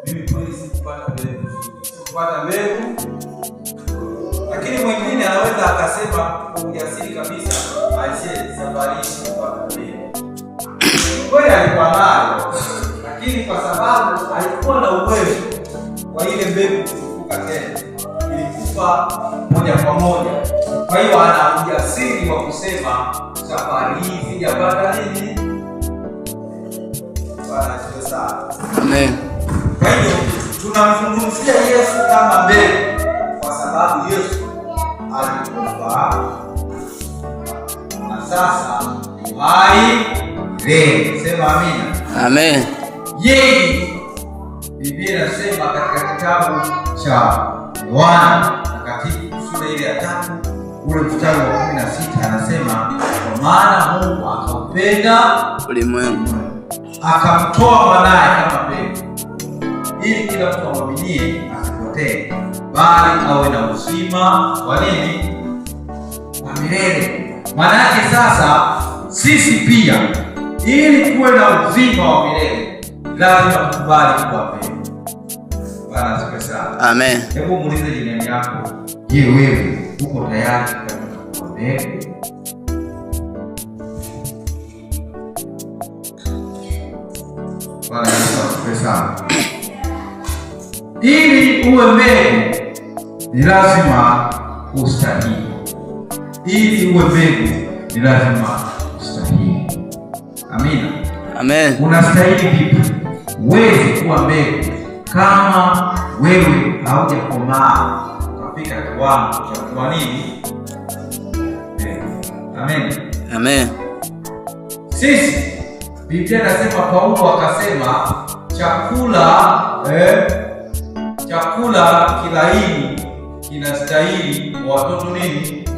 Mimi kweli sikupata mbegu. Sikupata mbegu. Lakini mwingine anaweza akasema kwa ujasiri kabisa, aisee, safari sikupata mbegu. Kweli alikuwa nayo, lakini kwa sababu alikuwa na uwezo wa ile mbegu kufufuka tena, ilikufa moja kwa moja. Kwa hiyo ana ujasiri wa kusema safari hii sijapata nini? Bwana asifiwe sana. Amen. Kwa hiyo tunamzungumzia Yesu kama mbegu kwa sababu Yesu alikufa na sasa uhai milele. Sema amina. Amen. Yeye Biblia inasema katika kitabu cha Yohana Mtakatifu sura ile ya 3 ule mstari wa 16 anasema, kwa maana Mungu akaupenda ulimwengu akamtoa mwanae kama mbegu, ili kila mtu amwaminie asipotee, bali awe na uzima wa nini? Wa milele. Maana yake sasa sisi pia ili kuwe na uzima wa milele lazima tukubali kuwa mbegu. Bwana asifiwe sana. Amen. Hebu muulize jirani yako, je, wewe uko tayari kuwa mbegu? Bwana asifiwe sana. Ili uwe mbegu ni lazima ustahili. Ili uwe mbegu ni lazima ustahili. Amina. Amen. Unastahili vipi? Huwezi kuwa mbegu kama wewe haujakomaa ukafika kiwango cha kuwa nini? Amen. Amen. Sisi Biblia inasema, Paulo akasema chakula kilaini kinastahili kwa watoto nini?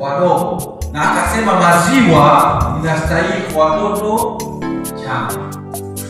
Wadogo. Na akasema maziwa inastahili kwa watoto changa.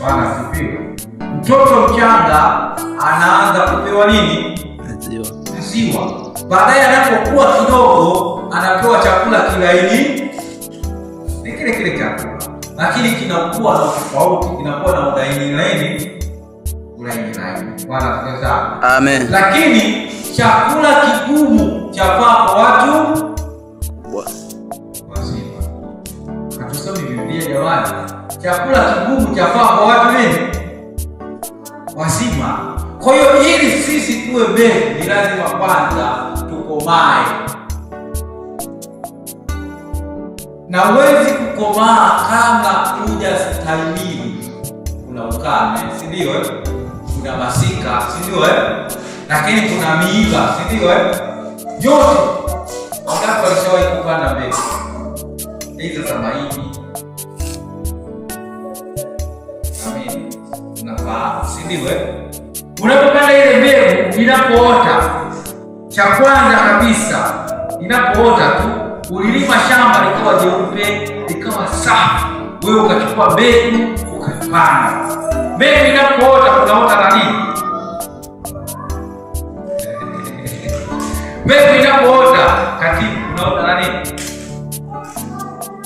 Bwana asifiwe. Mtoto mchanga anaanza kupewa nini? Maziwa. Baadaye anapokuwa kidogo anapewa chakula kilaini. Ni kile chakula, lakini kinakuwa na tofauti, kinakuwa na ulaini laini. Bwana asifiwe sana. Amen. Lakini chakula kigumu chafaa kwa watu wazima. Hatusomi Biblia jamani. Chakula kigumu chafaa kwa watu nini? Wazima. Kwa hiyo ili sisi tuwe mbegu ni lazima kwanza tukomae. Na huwezi kukomaa kama hujastahimili. Kuna ukame, si ndio? Kuna masika, si ndio? Lakini kuna miiba, si ndio? Yote wakati walishawahi kupanda mbegu hizo za mahindi. Amen. Unafahamu, si ndio? Unapopanda ile mbegu inapoota, cha kwanza kabisa inapoota tu ulilima shamba likawa jeupe, likawa safi, wewe ukachukua mbegu ukapanda. Mbegu inapoota kunaota na nini? Mbegu inapoota katibu unaota na nini?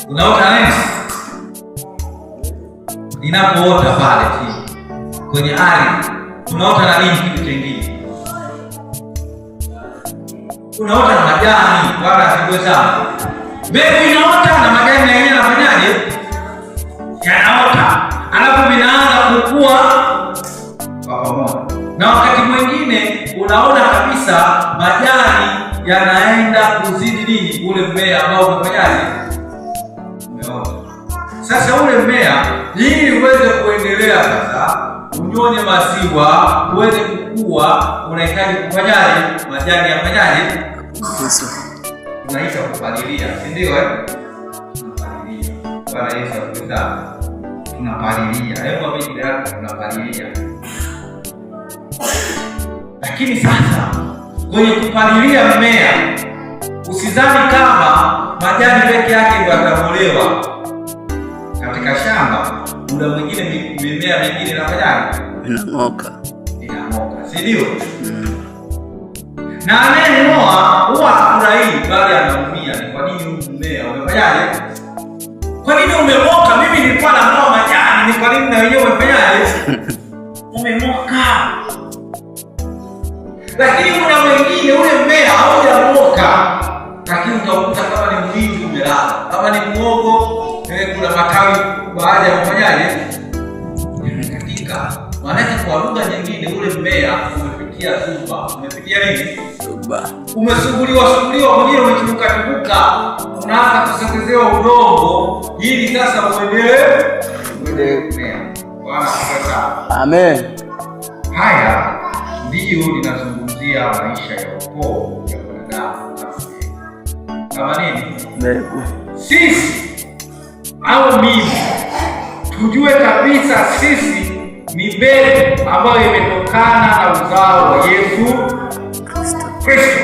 Unaota nini? Inapoota pale chini kwenye ardhi unaota na nini? Kitu kingine unaota na majani. Bwana asifiwe sana. Mbegu inaota na majani na yenyewe yanafanyaje? Yanaota, alafu vinaanza kukua kwa pamoja. Na wakati mwingine unaona kabisa majani yanaenda kuzidi nini? Ule mmea ambao umefanyaje? Umeota. Sasa ule mmea ili uweze kuendelea sasa, unyonye maziwa, uweze kukua, unahitaji kufanyaje? Majani yafanyaje? Tunaita kupalilia, si ndio? Tunapalilia. Bwana Yesu asifiwe sana. Tunapalilia. Hebu amini ndio tunapalilia. Lakini sasa kwenye kupalilia mmea usizani kama majani peke yake ndio yatamolewa. Katika shamba muda mwingine mimea mingine inafanyaje? Inang'oka, si ndio? Na anayeng'oa huwa hafurahi bali anaumia. Ni kwa nini huu mmea umefanyaje? Kwa nini umeng'oka? Mimi nilikuwa nang'oa majani, ni kwa nini na wenyewe umefanyaje? umemoka. Lakini kuna mwingine ule mmea haujamoka, lakini utakuta kama ni mhindi umelala, kama ni muogo kuna matawi baada ya kufanyaje katika. Maana kwa lugha nyingine ule mmea umepitia zuba. Umepitia nini? Zuba. Umesuguliwa mwenyewe, umechibuka, unaanza kusengezewa udongo ili sasa uendelee kumea. Bwana asifiwe. Amen. Haya ndiyo ninazungumzia maisha ya ukoo ya wanadamu kama nini? Mbegu. Sisi au mimi tujue kabisa sisi ni mbegu ambayo imetokana na uzao wa Yesu Kristo.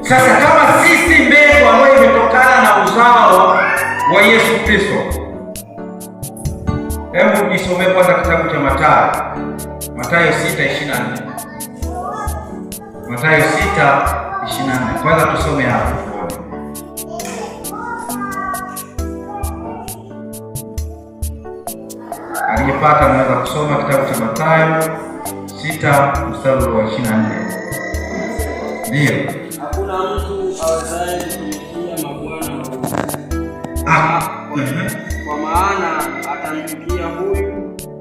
Sasa kama sisi mbegu ambayo imetokana na uzao wa Yesu Kristo, hebu nisome kwanza kitabu cha Mathayo 6:24. Mathayo 6:24. Kwanza tusome hapo. Aliyepata anaweza kusoma kitabu cha Mathayo 6:24. Ndio. Hakuna mtu awezaye kutumikia mabwana wawili. Kwa maana atamchukia huyu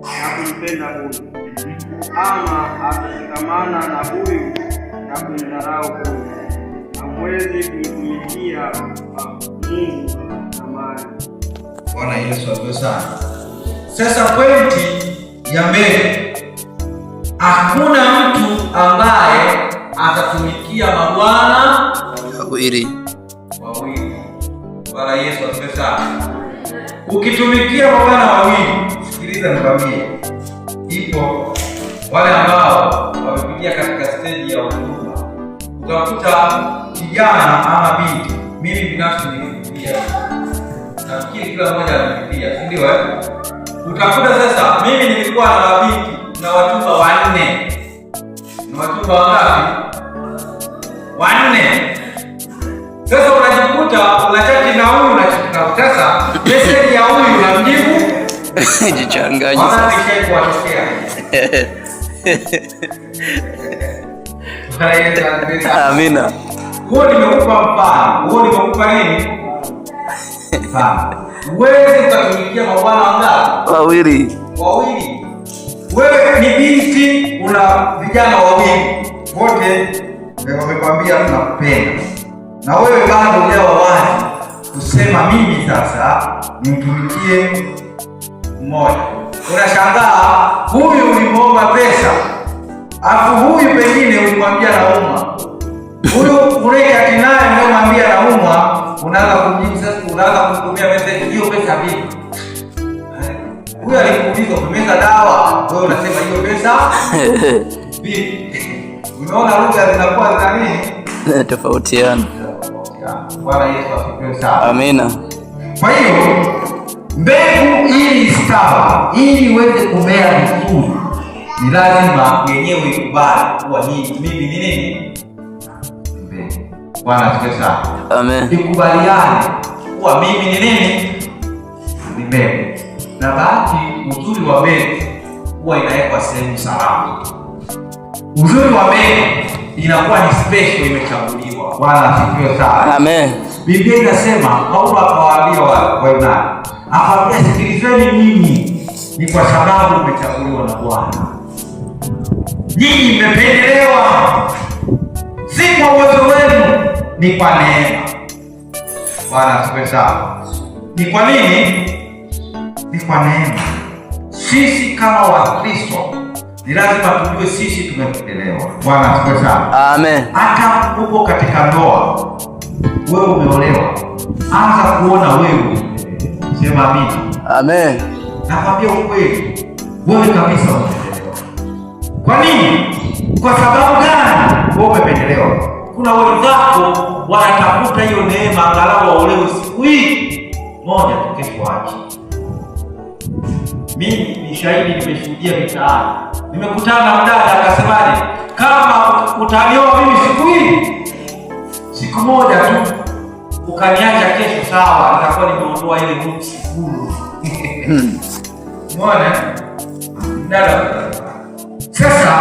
na kumpenda huyu, ama atashikamana na huyu na kumdharau huyu. Hamwezi kumtumikia Mungu na mali. Bwana Yesu asifiwe sana. Sasa pointi ya mbele, hakuna mtu ambaye atatumikia mabwana wawili. Bwana Yesu asifiwe sana. Ukitumikia mabwana wawili, sikiliza nikwambie, ipo wale ambao wamepitia katika stage ya huduma. Utakuta kijana ama binti, mimi binafsi nilipitia, nafikiri kila mmoja alipitia, si ndio? Utakuta sasa mimi nilikuwa na mabinti na wachumba 4. Na wachumba wangapi? 4. Sasa unajikuta unachati na huyu na sasa message ya huyu unamjibu jichanganya sasa. Maana nishaikuwatokea. Amina. Huo nimekupa mfano. Huo nimekupa nini? Wewe utatumikia mabwana wangapi? Wawili. Wewe ni binti, una vijana wawili. Wote wamekwambia tunakupenda. Na wewe bado hujawa wazi kusema mimi sasa nimtumikie mmoja. Unashangaa huyu ulimwomba pesa, afu huyu pengine ulimwambia naumwa. Huyu unayekati naye unamwambia naumwa, unaanza kumjibu sasa, unaanza kumtumia message, hiyo pesa vipi? Huyu alikuuliza umemeza dawa, wewe unasema hiyo pesa vipi? Unaona lugha zinakuwa za nini? Tofautiana. Bwana Yesu asifiwe sana. Amina. Kwa hiyo mbegu ili istawi, ili iweze kumea vizuri, ni lazima yenyewe ikubali kuwa mimi ni nini? Mbegu. Bwana asifiwe sana. Amen. Ikubaliane kuwa mimi ni nini? Ni mbegu. Na bahati uzuri wa mbegu huwa inawekwa sehemu salama. Uzuri wa mbegu inakuwa ni special, imechaguliwa. Bwana asifiwe sana. Amen. Biblia inasema Paulo akawaambia Waebrania, akawaambia sikilizeni nyinyi, ni kwa sababu umechaguliwa na Bwana. Nyinyi mmependelewa, si kwa uwezo wenu, ni kwa neema. Bwana asifiwe sana. Ni kwa nini? Ni kwa neema. Sisi kama Wakristo ni lazima tujue sisi tumependelewa. Bwana asifiwe sana. Amen. Hata uko katika ndoa, wewe umeolewa, anza kuona wewe. Sema amina. Amen. Nakwambia ukweli, wewe kabisa umependelewa. Kwa nini? Kwa sababu gani wewe umependelewa? Kuna wenzako wanatafuta hiyo neema, angalau waolewe siku hii moja tu, kesho waache. Mimi ni shahidi, nimeshuhudia mitaani. Nimekutana na mdada akasemaje, kama utanioa mimi siku hii, siku moja tu ukaniacha kesho, sawa, nitakuwa nimeondoa ile nuksi kulu. Umeona? dada. Sasa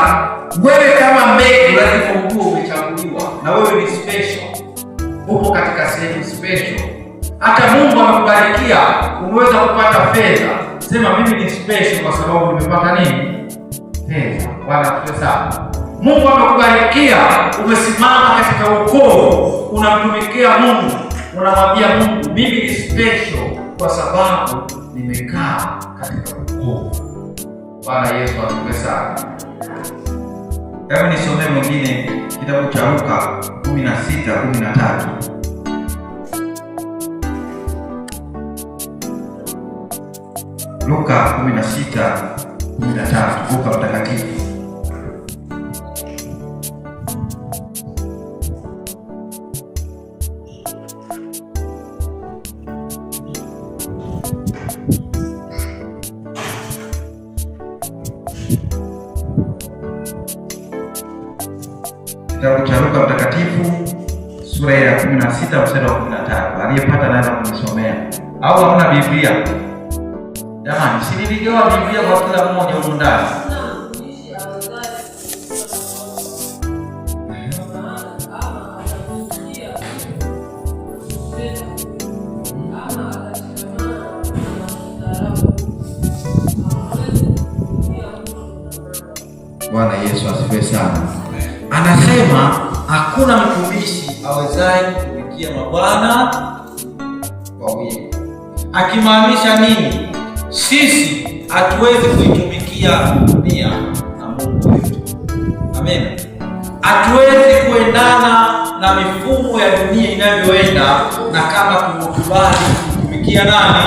wewe kama mbegu lazima ujue umechaguliwa, na wewe ni special, upo katika sehemu special. Hata Mungu amekubarikia, umeweza kupata fedha, sema mimi ni special kwa sababu nimepata nini? Fedha. Bwana asifiwe sana. Mungu amekubarikia, umesimama katika wokovu, unamtumikia Mungu, unamwambia Mungu mimi ni special kwa sababu nimekaa katika wokovu. Bwana Yesu asifiwe sana. Hebu nisomee mwingine kitabu cha Luka 16:13. Luka 16:13, Luka mtakatifu. Kitabu cha Luka mtakatifu sura ya 16 mstari wa 13. Aliyepata naweza kunisomea. Au hamna Biblia? Jamani, si niligawa Biblia kwa kila mmoja huko ndani. Bwana Yesu asifiwe sana. Anasema hakuna mtumishi awezaye kutumikia mabwana wawili. Akimaanisha nini? Sisi hatuwezi kuitumikia dunia na Mungu wetu. Amen. Hatuwezi kuendana na mifumo ya dunia inavyoenda, na kama tumekubali kutumikia nani?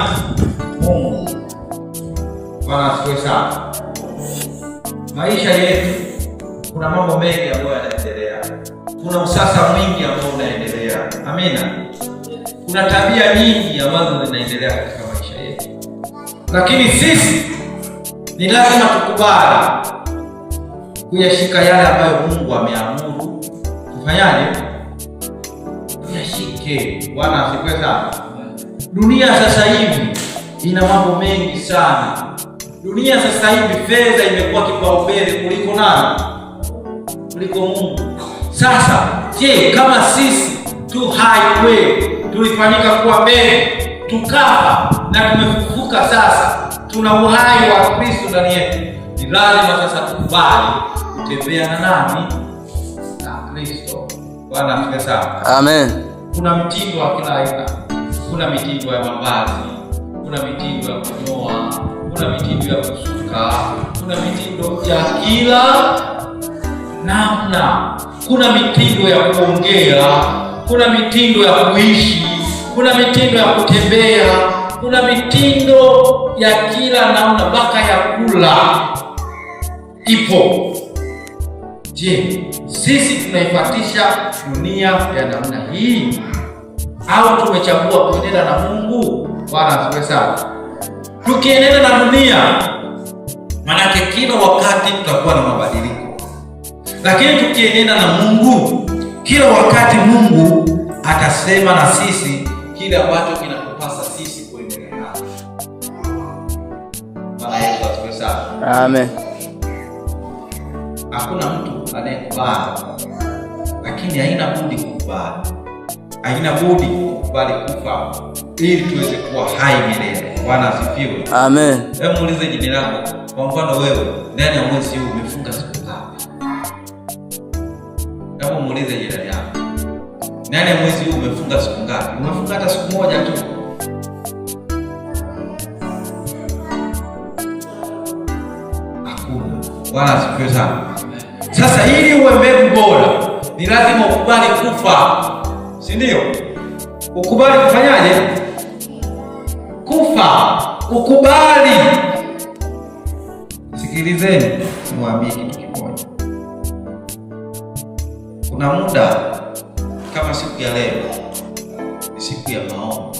Mungu. Bwana asifiwe sana. Maisha yetu kuna mambo mengi ambayo yanaendelea. Kuna usasa mwingi ambao unaendelea. Amina. Kuna tabia nyingi ambazo zinaendelea katika maisha yetu, lakini sisi ni lazima tukubali kuyashika yale ambayo Mungu ameamuru tufanyaje? Tuyashike. Bwana asifiwe sana. Dunia sasa hivi ina mambo mengi sana. Dunia sasa hivi fedha imekuwa kipaumbele kuliko nani? Kuliko Mungu. Sasa je, kama sisi tu hai kweli tulifanyika kuwa mbele, tukafa na tumefufuka, sasa tuna uhai wa Kristo ndani yetu, ni lazima sasa tukubali kutembea na nani? Na Kristo. Bwana asifiwe sana. Amen. Kuna mitindo wa kila aina. Kuna mitindo ya mavazi, kuna mitindo ya kunyoa, kuna mitindo ya kusuka, kuna mitindo ya kila namna. Kuna mitindo ya kuongea, kuna mitindo ya kuishi, kuna mitindo ya kutembea, kuna mitindo ya kila namna, mpaka ya kula ipo. Je, sisi tunaifuatisha dunia ya namna hii au tumechagua kuenenda na Mungu? Bwana asifiwe sana. Tukienenda na dunia, manake kila wakati tutakuwa na mabadiliko, lakini tukienenda na Mungu, kila wakati Mungu atasema na sisi kile ambacho kinatupasa sisi kuendelea nacho. Bwana Yesu asifiwe sana. Amen. Hakuna mtu anayekubali, lakini haina budi kukubali. Haina budi kukubali kufa ili tuweze kuwa hai milele. Bwana asifiwe. Amen. Hebu muulize jini lako, kwa mfano wewe ndani ya mwezi huu umefunga siku ngapi? Hebu muulize jirani yako, ndani ya mwezi huu umefunga siku ngapi? Umefunga hata siku moja tu? Hakuna. Bwana asifiwe sana. Sasa ili uwe mbegu bora, ni lazima ukubali kufa, si ndio? Ukubali kufanyaje? Kufa. Ukubali. Sikilizeni, niwaambie kitu kimoja. Kuna muda kama siku ya leo ni siku ya maombi,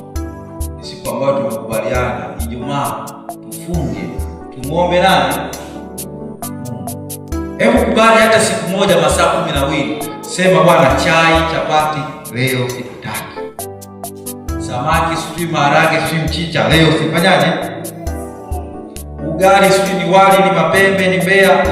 ni siku ambayo tumekubaliana Ijumaa tufunge, tumuombe nani? Hebu kubali hata siku moja masaa 12. Sema Bwana, chai, chapati leo sikutaki. Samaki, sijui maharage, sijui mchicha leo sifanyaje? ugali, sijui ni wali, ni mapembe, ni mbea.